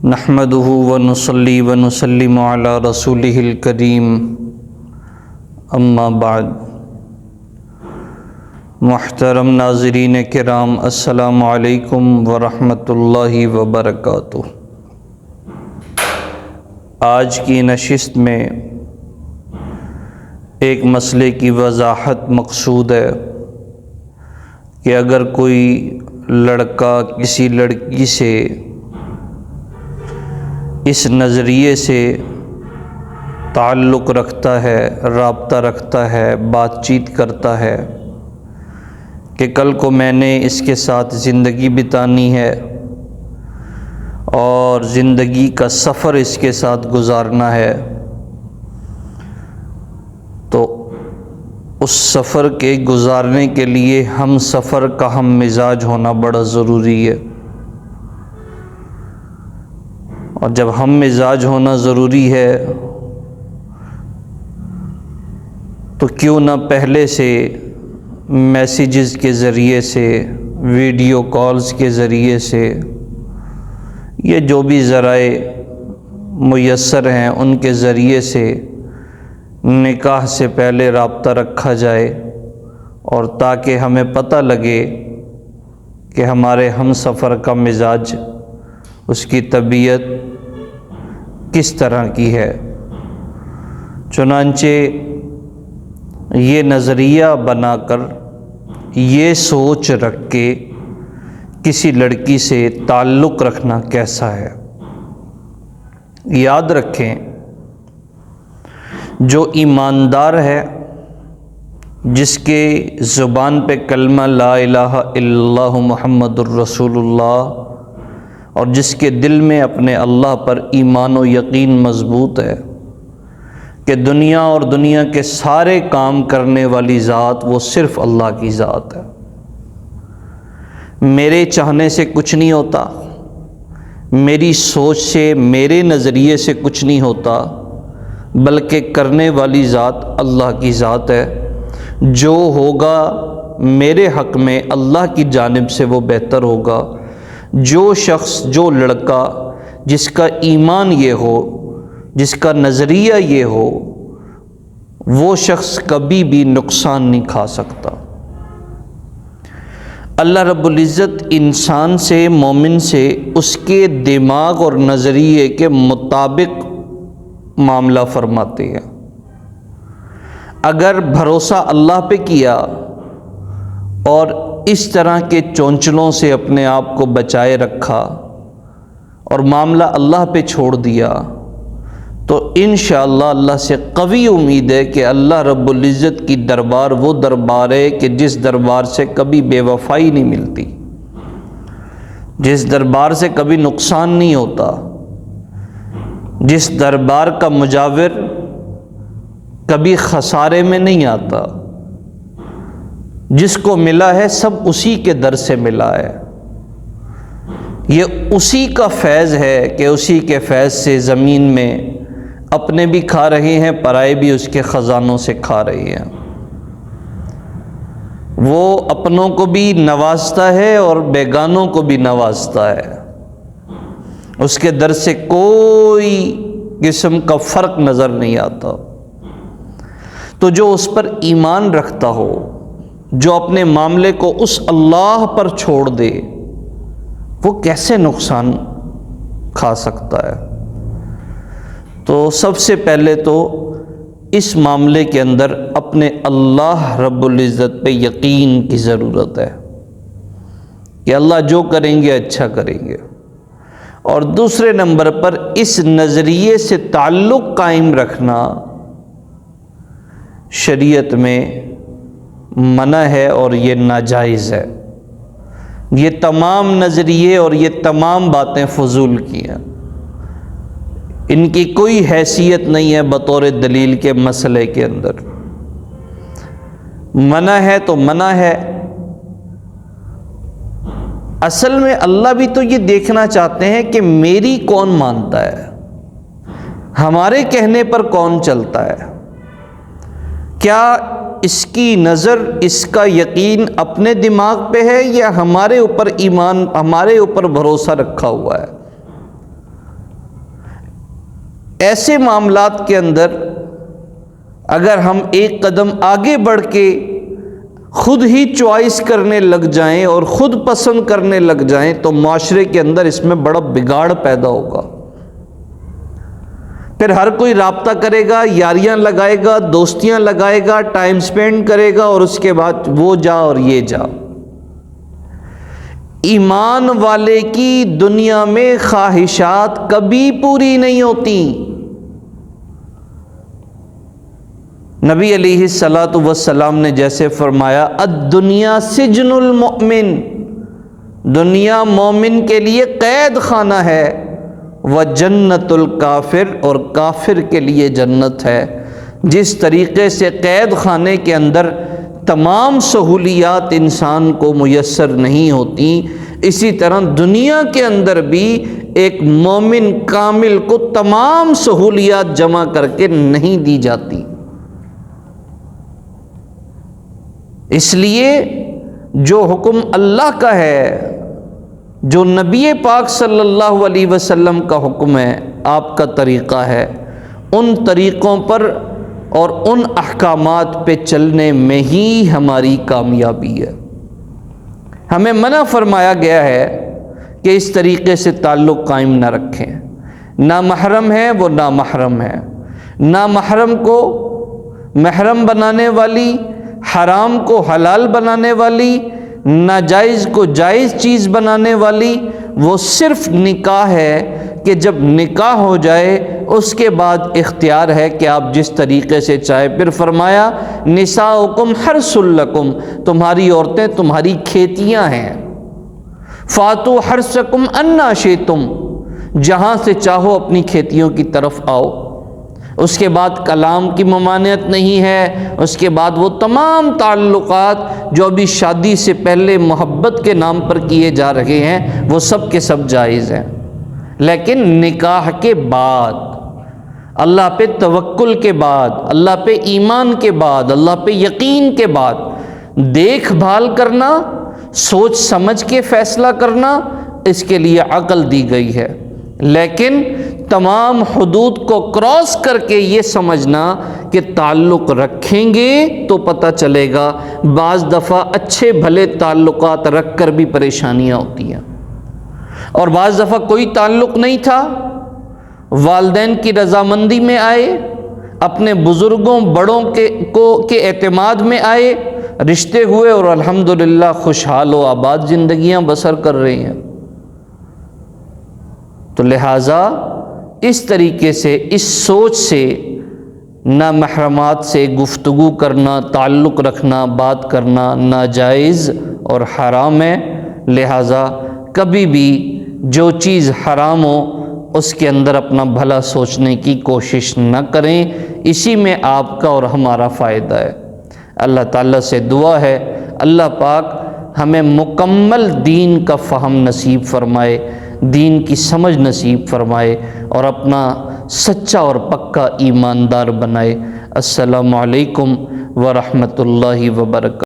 نحمده ونصلي ونسلم على رسوله الكريم اما بعد۔ محترم ناظرین کرام، السلام علیکم ورحمۃ اللہ وبرکاتہ۔ آج کی نشست میں ایک مسئلے کی وضاحت مقصود ہے کہ اگر کوئی لڑکا کسی لڑکی سے اس نظریے سے تعلق رکھتا ہے، رابطہ رکھتا ہے، بات چیت کرتا ہے کہ کل کو میں نے اس کے ساتھ زندگی بتانی ہے اور زندگی کا سفر اس کے ساتھ گزارنا ہے، تو اس سفر کے گزارنے کے لیے ہم سفر کا ہم مزاج ہونا بڑا ضروری ہے۔ اور جب ہم مزاج ہونا ضروری ہے تو کیوں نہ پہلے سے میسیجز کے ذریعے سے، ویڈیو کالز کے ذریعے سے، یہ جو بھی ذرائع میسر ہیں ان کے ذریعے سے نکاح سے پہلے رابطہ رکھا جائے، اور تاکہ ہمیں پتہ لگے کہ ہمارے ہم سفر کا مزاج، اس کی طبیعت کس طرح کی ہے۔ چنانچہ یہ نظریہ بنا کر، یہ سوچ رکھ کے کسی لڑکی سے تعلق رکھنا کیسا ہے۔ یاد رکھیں، جو ایماندار ہے، جس کے زبان پہ کلمہ لا الہ الا اللہ محمد الرسول اللہ، اور جس کے دل میں اپنے اللہ پر ایمان و یقین مضبوط ہے کہ دنیا اور دنیا کے سارے کام کرنے والی ذات وہ صرف اللہ کی ذات ہے، میرے چاہنے سے کچھ نہیں ہوتا، میری سوچ سے، میرے نظریے سے کچھ نہیں ہوتا، بلکہ کرنے والی ذات اللہ کی ذات ہے، جو ہوگا میرے حق میں اللہ کی جانب سے وہ بہتر ہوگا۔ جو شخص، جو لڑکا جس کا ایمان یہ ہو، جس کا نظریہ یہ ہو، وہ شخص کبھی بھی نقصان نہیں کھا سکتا۔ اللہ رب العزت انسان سے، مومن سے اس کے دماغ اور نظریے کے مطابق معاملہ فرماتے ہیں۔ اگر بھروسہ اللہ پہ کیا اور اس طرح کے چونچلوں سے اپنے آپ کو بچائے رکھا اور معاملہ اللہ پہ چھوڑ دیا، تو انشاءاللہ اللہ سے قوی امید ہے کہ اللہ رب العزت کی دربار وہ دربار ہے کہ جس دربار سے کبھی بے وفائی نہیں ملتی، جس دربار سے کبھی نقصان نہیں ہوتا، جس دربار کا مجاور کبھی خسارے میں نہیں آتا، جس کو ملا ہے سب اسی کے در سے ملا ہے۔ یہ اسی کا فیض ہے کہ اسی کے فیض سے زمین میں اپنے بھی کھا رہے ہیں، پرائے بھی اس کے خزانوں سے کھا رہے ہیں۔ وہ اپنوں کو بھی نوازتا ہے اور بیگانوں کو بھی نوازتا ہے، اس کے در سے کوئی قسم کا فرق نظر نہیں آتا۔ تو جو اس پر ایمان رکھتا ہو، جو اپنے معاملے کو اس اللہ پر چھوڑ دے، وہ کیسے نقصان کھا سکتا ہے؟ تو سب سے پہلے تو اس معاملے کے اندر اپنے اللہ رب العزت پہ یقین کی ضرورت ہے کہ اللہ جو کریں گے اچھا کریں گے۔ اور دوسرے نمبر پر اس نظریے سے تعلق قائم رکھنا شریعت میں منع ہے اور یہ ناجائز ہے۔ یہ تمام نظریے اور یہ تمام باتیں فضول کی ہیں، ان کی کوئی حیثیت نہیں ہے بطور دلیل کے مسئلے کے اندر۔ منع ہے تو منع ہے۔ اصل میں اللہ بھی تو یہ دیکھنا چاہتے ہیں کہ میری کون مانتا ہے، ہمارے کہنے پر کون چلتا ہے، کیا اس کی نظر، اس کا یقین اپنے دماغ پہ ہے یا ہمارے اوپر ایمان، ہمارے اوپر بھروسہ رکھا ہوا ہے۔ ایسے معاملات کے اندر اگر ہم ایک قدم آگے بڑھ کے خود ہی چوائس کرنے لگ جائیں اور خود پسند کرنے لگ جائیں تو معاشرے کے اندر اس میں بڑا بگاڑ پیدا ہوگا۔ پھر ہر کوئی رابطہ کرے گا، یاریاں لگائے گا، دوستیاں لگائے گا، ٹائم سپینڈ کرے گا، اور اس کے بعد وہ جا اور یہ جا۔ ایمان والے کی دنیا میں خواہشات کبھی پوری نہیں ہوتی۔ نبی علیہ الصلاۃ والسلام نے جیسے فرمایا الدنیا سجن المؤمن، دنیا مومن کے لیے قید خانہ ہے، وجنت الکافر، اور کافر کے لیے جنت ہے۔ جس طریقے سے قید خانے کے اندر تمام سہولیات انسان کو میسر نہیں ہوتی، اسی طرح دنیا کے اندر بھی ایک مومن کامل کو تمام سہولیات جمع کر کے نہیں دی جاتی۔ اس لیے جو حکم اللہ کا ہے، جو نبی پاک صلی اللہ علیہ وسلم کا حکم ہے، آپ کا طریقہ ہے، ان طریقوں پر اور ان احکامات پہ چلنے میں ہی ہماری کامیابی ہے۔ ہمیں منع فرمایا گیا ہے کہ اس طریقے سے تعلق قائم نہ رکھیں۔ نامحرم ہے وہ نامحرم ہے، نامحرم کو محرم بنانے والی، حرام کو حلال بنانے والی، ناجائز کو جائز چیز بنانے والی وہ صرف نکاح ہے کہ جب نکاح ہو جائے اس کے بعد اختیار ہے کہ آپ جس طریقے سے چاہے۔ پھر فرمایا نساؤکم حرث لکم، تمہاری عورتیں تمہاری کھیتیاں ہیں، فاتوا حرثکم انا شئتم، جہاں سے چاہو اپنی کھیتیوں کی طرف آؤ۔ اس کے بعد کلام کی ممانعت نہیں ہے، اس کے بعد وہ تمام تعلقات جو ابھی شادی سے پہلے محبت کے نام پر کیے جا رہے ہیں وہ سب کے سب جائز ہیں، لیکن نکاح کے بعد، اللہ پہ توکل کے بعد، اللہ پہ ایمان کے بعد، اللہ پہ یقین کے بعد دیکھ بھال کرنا، سوچ سمجھ کے فیصلہ کرنا، اس کے لیے عقل دی گئی ہے۔ لیکن تمام حدود کو کراس کر کے یہ سمجھنا کہ تعلق رکھیں گے تو پتہ چلے گا، بعض دفعہ اچھے بھلے تعلقات رکھ کر بھی پریشانیاں ہوتی ہیں، اور بعض دفعہ کوئی تعلق نہیں تھا، والدین کی رضامندی میں آئے، اپنے بزرگوں بڑوں کے اعتماد میں آئے، رشتے ہوئے، اور الحمدللہ خوشحال و آباد زندگیاں بسر کر رہے ہیں۔ تو لہٰذا اس طریقے سے، اس سوچ سے نامحرمات سے گفتگو کرنا، تعلق رکھنا، بات کرنا ناجائز اور حرام ہے۔ لہٰذا کبھی بھی جو چیز حرام ہو اس کے اندر اپنا بھلا سوچنے کی کوشش نہ کریں، اسی میں آپ کا اور ہمارا فائدہ ہے۔ اللہ تعالیٰ سے دعا ہے اللہ پاک ہمیں مکمل دین کا فہم نصیب فرمائے، دین کی سمجھ نصیب فرمائے، اور اپنا سچا اور پکا ایماندار بنائے۔ السلام علیکم ورحمۃ اللہ وبرکاتہ۔